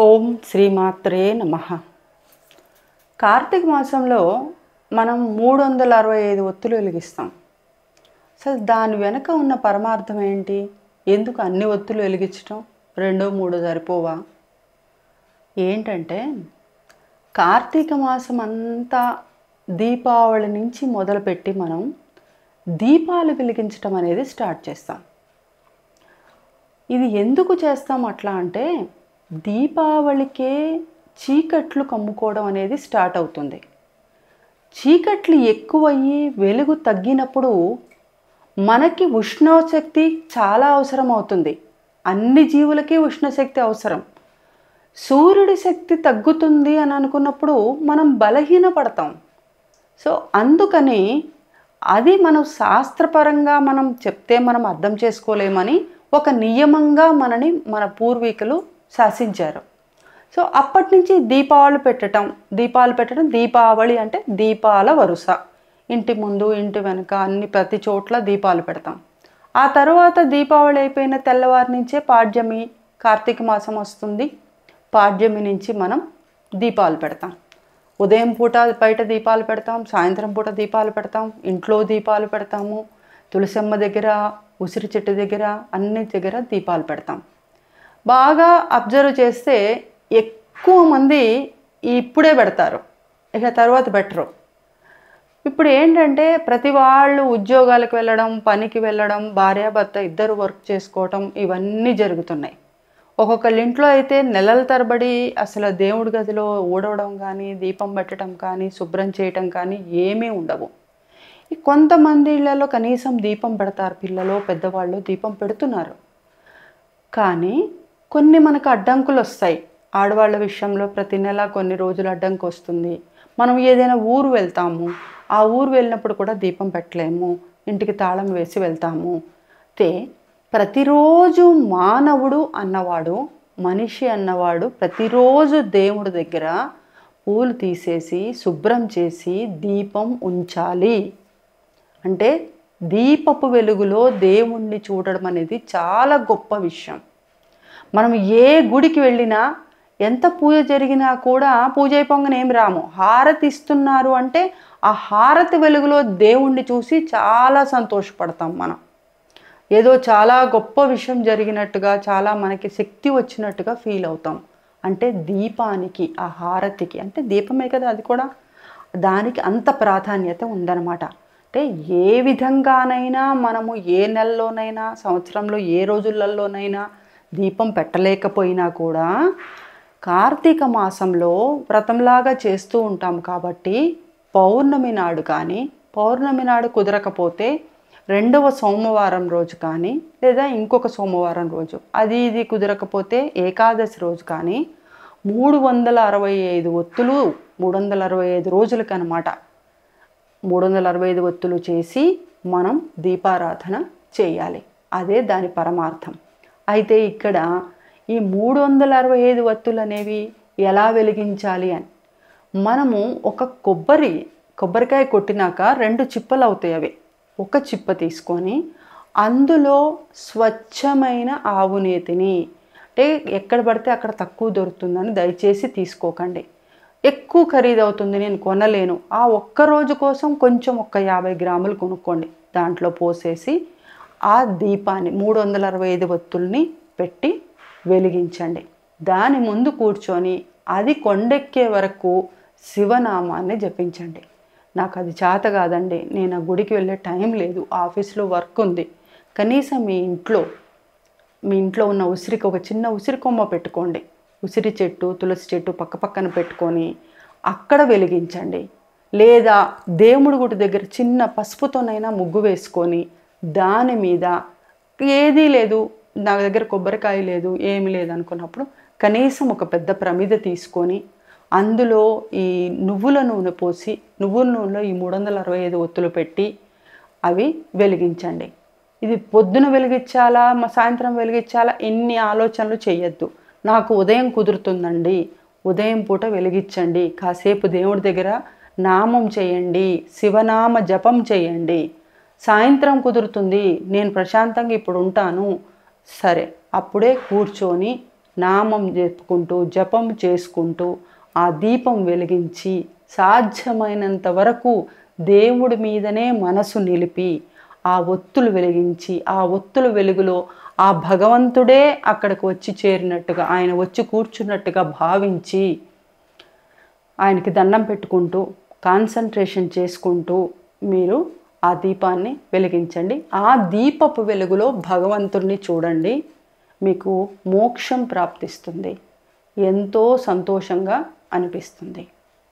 ఓం శ్రీమాత్రే నమః. కార్తీక మాసంలో మనం 365 ఒత్తులు వెలిగిస్తాం. అసలు దాని వెనక ఉన్న పరమార్థం ఏంటి? ఎందుకు అన్ని ఒత్తులు వెలిగించటం? 2, 3 సరిపోవా? ఏంటంటే కార్తీక మాసం అంతా దీపావళి నుంచి మొదలుపెట్టి మనం దీపాలు వెలిగించటం అనేది స్టార్ట్ చేస్తాం. ఇది ఎందుకు చేస్తాం అట్లా అంటే దీపావళికే చీకట్లు కమ్ముకోవడం అనేది స్టార్ట్ అవుతుంది. చీకట్లు ఎక్కువయ్యి వెలుగు తగ్గినప్పుడు మనకి ఉష్ణశక్తి చాలా అవసరం అవుతుంది. అన్ని జీవులకి ఉష్ణశక్తి అవసరం. సూర్యుడి శక్తి తగ్గుతుంది అని అనుకున్నప్పుడు మనం బలహీనపడతాం. సో అందుకని అది మనం శాస్త్రపరంగా మనం చెప్తే మనం అర్థం చేసుకోలేమని ఒక నియమంగా మన పూర్వీకులు శాసించారు. సో అప్పటి నుంచి దీపాలు పెట్టడం దీపావళి అంటే దీపాల వరుస. ఇంటి ముందు ఇంటి వెనుక అన్ని ప్రతి చోట్ల దీపాలు పెడతాం. ఆ తర్వాత దీపావళి అయిపోయిన తెల్లవారి నుంచే పాడ్యమి, కార్తీక మాసం వస్తుంది. పాడ్యమి నుంచి మనం దీపాలు పెడతాం. ఉదయం పూట బయట దీపాలు పెడతాం, సాయంత్రం పూట దీపాలు పెడతాం, ఇంట్లో దీపాలు పెడతాము, తులసమ్మ దగ్గర, ఉసిరి చెట్టు దగ్గర, అన్ని దగ్గర దీపాలు పెడతాం. బాగా అబ్జర్వ్ చేస్తే ఎక్కువ మంది ఇప్పుడే పెడతారు, ఇక తర్వాత పెట్టరు. ఇప్పుడు ఏంటంటే ప్రతి వాళ్ళు ఉద్యోగాలకు వెళ్ళడం, పనికి వెళ్ళడం, భార్యాభర్త ఇద్దరు వర్క్ చేసుకోవటం ఇవన్నీ జరుగుతున్నాయి. ఒక్కొక్కళ్ళ ఇంట్లో అయితే నెలల తరబడి అసలు దేవుడి గదిలో ఊడవడం కానీ, దీపం పెట్టడం కానీ, శుభ్రం చేయటం కానీ ఏమీ ఉండవు. కొంతమంది ఇళ్లలో కనీసం దీపం పెడతారు, పిల్లలు పెద్దవాళ్ళు దీపం పెడుతున్నారు. కానీ కొన్ని మనకు అడ్డంకులు వస్తాయి. ఆడవాళ్ళ విషయంలో ప్రతి నెల కొన్ని రోజులు అడ్డంకి వస్తుంది. మనం ఏదైనా ఊరు వెళ్తాము, ఆ ఊరు వెళ్ళినప్పుడు కూడా దీపం పెట్టలేము, ఇంటికి తాళం వేసి వెళ్తాము. అయితే ప్రతిరోజు మానవుడు అన్నవాడు, మనిషి అన్నవాడు ప్రతిరోజు దేవుడి దగ్గర పూలు తీసేసి శుభ్రం చేసి దీపం ఉంచాలి. అంటే దీపపు వెలుగులో దేవుణ్ణి చూడడం అనేది చాలా గొప్ప విషయం. మనం ఏ గుడికి వెళ్ళినా ఎంత పూజ జరిగినా కూడా పూజ అయిపోగానే ఏమి రాము, హారతి ఇస్తున్నారు అంటే ఆ హారతి వెలుగులో దేవుణ్ణి చూసి చాలా సంతోషపడతాం. మనం ఏదో చాలా గొప్ప విషయం జరిగినట్టుగా, చాలా మనకి శక్తి వచ్చినట్టుగా ఫీల్ అవుతాం. అంటే దీపానికి, ఆ హారతికి, అంటే దీపమే కదా అది కూడా, దానికి అంత ప్రాధాన్యత ఉందన్నమాట. అంటే ఏ విధంగానైనా మనము ఏ నెలలోనైనా, సంవత్సరంలో ఏ రోజులలోనైనా దీపం పెట్టలేకపోయినా కూడా కార్తీక మాసంలో వ్రతంలాగా చేస్తూ ఉంటాం కాబట్టి పౌర్ణమి నాడు కానీ, పౌర్ణమి నాడు కుదరకపోతే 2వ సోమవారం రోజు కానీ, లేదా ఇంకొక సోమవారం రోజు, ఇది కుదరకపోతే ఏకాదశి రోజు కానీ 365 ఒత్తులు 365 రోజులకి అన్నమాట 365 ఒత్తులు చేసి మనం దీపారాధన చేయాలి. అదే దాని పరమార్థం. అయితే ఇక్కడ ఈ 365 ఒత్తులు అనేవి ఎలా వెలిగించాలి అని మనము ఒక కొబ్బరికాయ కొట్టినాక 2 చిప్పలు అవుతాయి. అవి ఒక చిప్ప తీసుకొని అందులో స్వచ్ఛమైన ఆవు నేతిని, అంటే ఎక్కడ పడితే అక్కడ తక్కువ దొరుకుతుందని దయచేసి తీసుకోకండి. ఎక్కువ ఖరీదు అవుతుంది, నేను కొనలేను, ఆ ఒక్కరోజు కోసం కొంచెం ఒక 50 గ్రాములు కొనుక్కోండి. దాంట్లో పోసేసి ఆ దీపాన్ని 365 ఒత్తుల్ని పెట్టి వెలిగించండి. దాని ముందు కూర్చొని అది కొండెక్కే వరకు శివనామాన్ని జపించండి. నాకు అది చేత కాదండి, నేను ఆ గుడికి వెళ్ళే టైం లేదు, ఆఫీస్లో వర్క్ ఉంది, కనీసం మీ ఇంట్లో ఉన్న ఉసిరికి ఒక చిన్న ఉసిరి కొమ్మ పెట్టుకోండి. ఉసిరి చెట్టు, తులసి చెట్టు పక్కన పెట్టుకొని అక్కడ వెలిగించండి. లేదా దేవుడి గుడి దగ్గర చిన్న పసుపుతోనైనా ముగ్గు వేసుకొని దాని మీద, ఏదీ లేదు నా దగ్గర కొబ్బరికాయ లేదు, ఏమి లేదు అనుకున్నప్పుడు కనీసం ఒక పెద్ద ప్రమిద తీసుకొని అందులో ఈ నువ్వుల నూనె పోసి, నువ్వుల నూనెలో ఈ 365 ఒత్తులు పెట్టి అవి వెలిగించండి. ఇది పొద్దున వెలిగించాలా, సాయంత్రం వెలిగించాలా, ఎన్ని ఆలోచనలు చేయొద్దు. నాకు ఉదయం కుదురుతుందండి, ఉదయం పూట వెలిగించండి. కాసేపు దేవుడి దగ్గర నామం చేయండి, శివనామ జపం చేయండి. సాయంత్రం కుదురుతుంది, నేను ప్రశాంతంగా ఇప్పుడు ఉంటాను, సరే అప్పుడే కూర్చొని నామం చెప్పుకుంటూ జపం చేసుకుంటూ ఆ దీపం వెలిగించి సాధ్యమైనంత వరకు దేవుడి మీదనే మనసు నిలిపి ఆ ఒత్తులు వెలిగించి ఆ ఒత్తుల వెలుగులో ఆ భగవంతుడే అక్కడికి వచ్చి చేరినట్టుగా, ఆయన వచ్చి కూర్చున్నట్టుగా భావించి ఆయనకి దండం పెట్టుకుంటూ కాన్సన్ట్రేషన్ చేసుకుంటూ మీరు ఆ దీపాన్ని వెలిగించండి. ఆ దీపపు వెలుగులో భగవంతుడిని చూడండి. మీకు మోక్షం ప్రాప్తిస్తుంది. ఎంతో సంతోషంగా అనిపిస్తుంది.